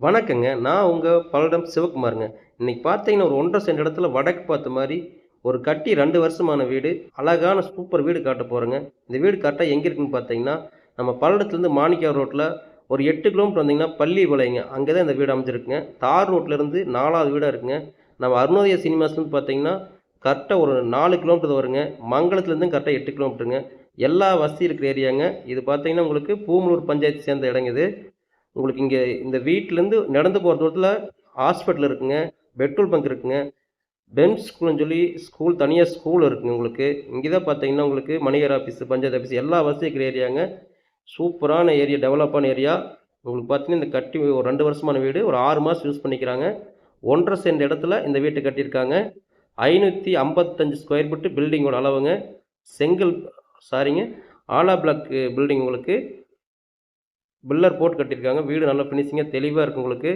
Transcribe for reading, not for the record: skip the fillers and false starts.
வணக்கங்க. நான் உங்க பல்லடம் சிவகுமாருங்க. இன்னைக்கு பார்த்தீங்கன்னா, ஒரு 1 1/2 சென்ட் இடத்துல வடக்கு பார்த்த மாரி, ஒரு கட்டி 2 வருஷமான வீடு. அழகான சூப்பர் வீடு காட்டப் போறேங்க. இந்த வீடு கரெக்ட்டா எங்க இருக்குன்னு பார்த்தீங்கன்னா, நம்ம பல்லடத்துலருந்து மாணிக்கம் ரோட்ல ஒரு 8 கிலோமீட்டர் வந்தீங்கன்னா, பள்ளிபாளையங்க. அங்க தான் இந்த வீடு அமைஞ்சிருக்குங்க. தார் ரோட்லருந்து 4வது வீடா இருக்குங்க. நம்ம அருணோதயா சினிமாஸ்லருந்து பார்த்தீங்கன்னா, கரெக்ட்டா ஒரு 4 கிலோமீட்டர் வருங்க. மங்களத்துலருந்து கரெக்ட்டா 8 கிலோமீட்டருங்க. எல்லா வசதியும் இருக்கிற ஏரியாங்க. இது பார்த்தீங்கன்னா, உங்களுக்கு பூமலூர் பஞ்சாயத்து சேர்ந்த இடங்க இது. உங்களுக்கு இங்க இந்த வீட்லருந்து நடந்து போற தூரத்தில ஹாஸ்பிட்டல் இருக்குங்க. பெட்ரோல் பங்க் இருக்குங்க. பென்ஸ் ஸ்கூல்ன்னு சொல்லி தனியா ஸ்கூல் இருக்குங்க உங்களுக்கு. இங்க தான் பார்த்தீங்கன்னா, உங்களுக்கு மணிகர் ஆஃபீஸ், பஞ்சாயத்து ஆஃபீஸ் எல்லா வசதியும் இருக்கிற ஏரியாங்க. சூப்பரான ஏரியா, டெவலப்பான ஏரியா. உங்களுக்கு பார்த்தீங்கன்னா, இந்த கட்டி ஒரு 2 வருஷமான வீடு. ஒரு 6 மாசம் யூஸ் பண்ணிக்கிறாங்க. 1 1/2 சென்ட் இடத்துல இந்த வீட்ட கட்டியிருக்காங்க. 555 ஸ்கொயர் ஃபீட் பில்டிங்கோட அளவுங்க. செங்கல் சாரிங்க. ஆலா பிளாக் பில்டிங் உங்களுக்கு. பில்லர் போட்டு கட்டியிருக்காங்க. வீடு நல்ல ஃபினிஷிங்கா தெளிவா இருக்கு உங்களுக்கு.